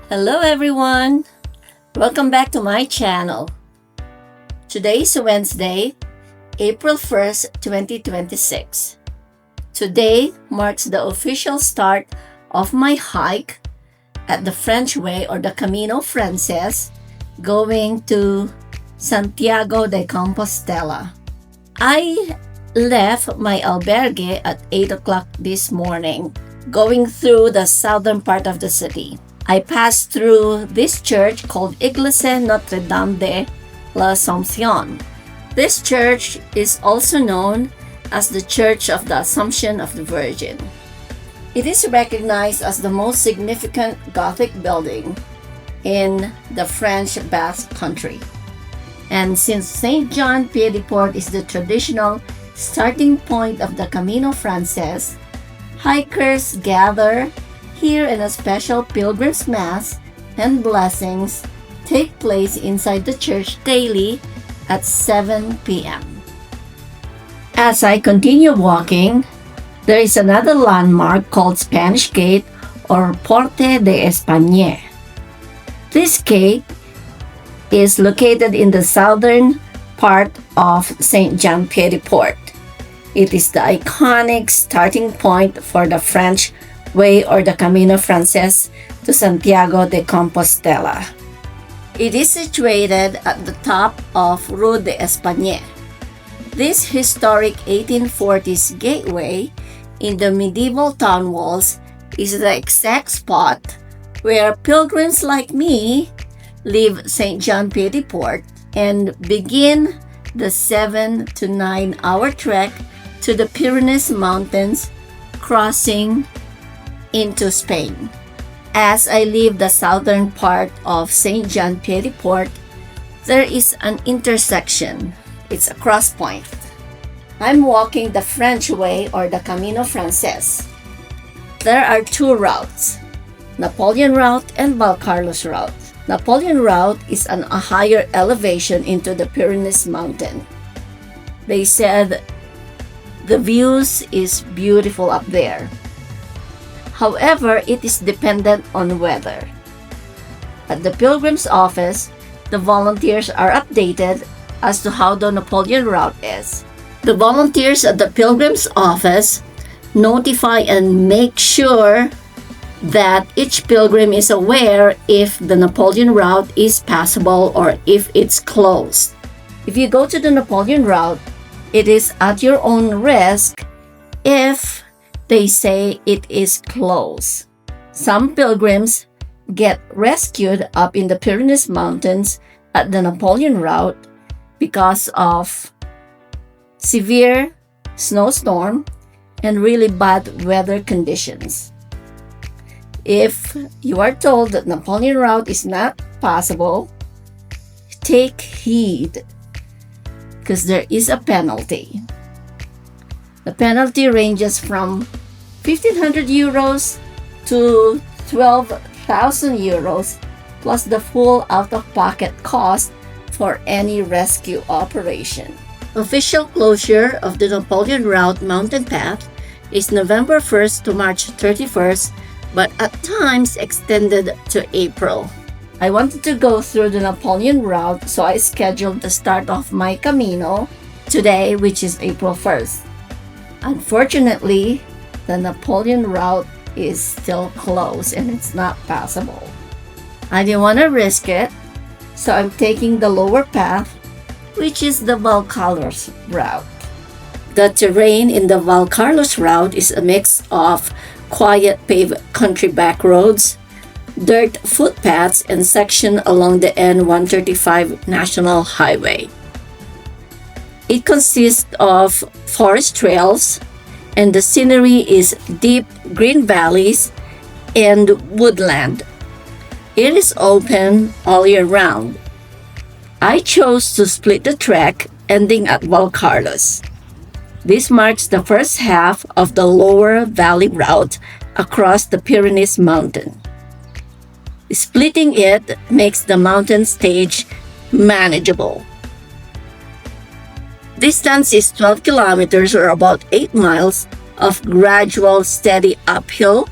Hello everyone! Welcome back to my channel. Today is Wednesday, April 1st, 2026. Today marks the official start of my hike at the French Way or the Camino Frances going to Santiago de Compostela. I left my albergue at 8 o'clock this morning, going through the southern part of the city. I passed through this church called Iglesia Notre Dame de l'Assomption. This church is also known as the Church of the Assumption of the Virgin. It is recognized as the most significant Gothic building in the French Basque Country. And since St. Jean-Pied-de-Port is the traditional starting point of the Camino Frances, hikers gather here in a special pilgrim's mass and blessings take place inside the church daily at 7 p.m. As I continue walking, there is another landmark called Spanish Gate or Porte de España. This gate is located in the southern part of St. Jean-Pied-de-Port. It is the iconic starting point for the French Way or the Camino Frances to Santiago de Compostela. It is situated at the top of Rue de España. This historic 1840s gateway in the medieval town walls is the exact spot where pilgrims like me leave St. Jean-Pied-de-Port and begin the 7 to 9 hour trek to the Pyrenees Mountains, crossing into Spain. As I leave the southern part of St. Jean-Pied-de-Port, there is an intersection. It's a cross point. I'm walking the French Way or the Camino Frances. There are two routes, Napoleon Route and Valcarlos Route. Napoleon Route is on a higher elevation into the Pyrenees Mountain. They said the views is beautiful up there. However, it is dependent on weather. At the Pilgrim's office, the volunteers are updated as to how the Napoleon route is. The volunteers at the Pilgrim's office notify and make sure that each pilgrim is aware if the Napoleon route is passable or if it's closed. If you go to the Napoleon route, it is at your own risk if they say it is closed. Some pilgrims get rescued up in the Pyrenees Mountains at the Napoleon route because of severe snowstorm and really bad weather conditions. If you are told that Napoleon route is not possible, take heed because there is a penalty. The penalty ranges from 1,500 euros to 12,000 euros plus the full out-of-pocket cost for any rescue operation. Official closure of the Napoleon Route mountain path is November 1st to March 31st, but at times extended to April. I wanted to go through the Napoleon Route, so I scheduled the start of my Camino today, which is April 1st. Unfortunately, the Napoleon route is still closed and it's not passable. I didn't want to risk it, so I'm taking the lower path, which is the Valcarlos route. The terrain in the Valcarlos route is a mix of quiet paved country back roads, dirt footpaths, and section along the N135 National Highway. It consists of forest trails, and the scenery is deep green valleys and woodland. It is open all year round. I chose to split the trek ending at Valcarlos. This marks the first half of the lower valley route across the Pyrenees Mountain. Splitting it makes the mountain stage manageable. Distance is 12 kilometers or about 8 miles of gradual steady uphill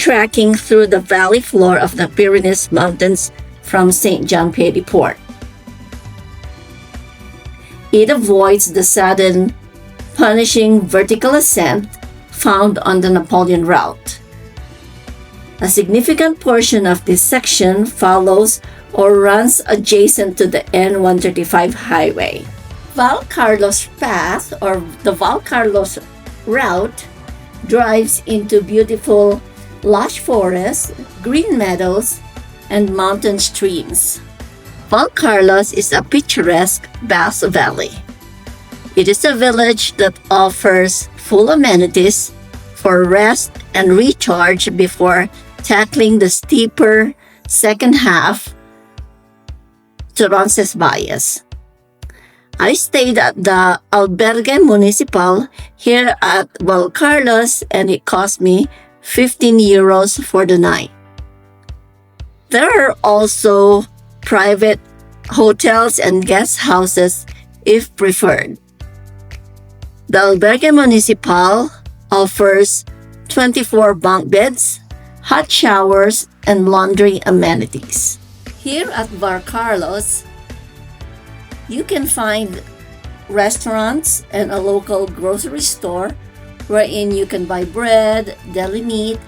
trekking through the valley floor of the Pyrenees Mountains from SJPDP. It avoids the sudden, punishing vertical ascent found on the Napoleon route. A significant portion of this section follows or runs adjacent to the N135 highway. Valcarlos Path, or the Valcarlos route, drives into beautiful lush forests, green meadows, and mountain streams. Valcarlos is a picturesque vast valley. It is a village that offers full amenities for rest and recharge before tackling the steeper second half to Roncesvalles. I stayed at the Albergue Municipal here at Valcarlos, and it cost me 15 euros for the night. There are also private hotels and guest houses if preferred. The Albergue Municipal offers 24 bunk beds, hot showers, and laundry amenities. Here at Valcarlos, you can find restaurants and a local grocery store wherein you can buy bread, deli meat,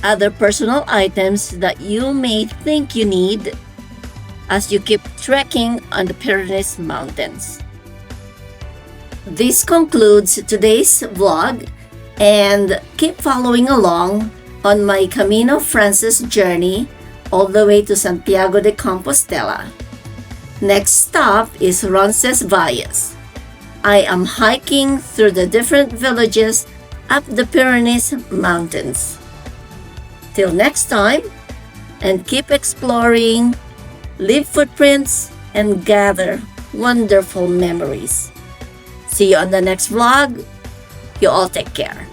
other personal items that you may think you need as you keep trekking on the Pyrenees Mountains. This concludes today's vlog, and keep following along on my Camino Frances journey all the way to Santiago de Compostela. Next stop is Roncesvalles. I am hiking through the different villages up the Pyrenees Mountains. Till next time, and keep exploring, leave footprints, and gather wonderful memories. See you on the next vlog. You all take care.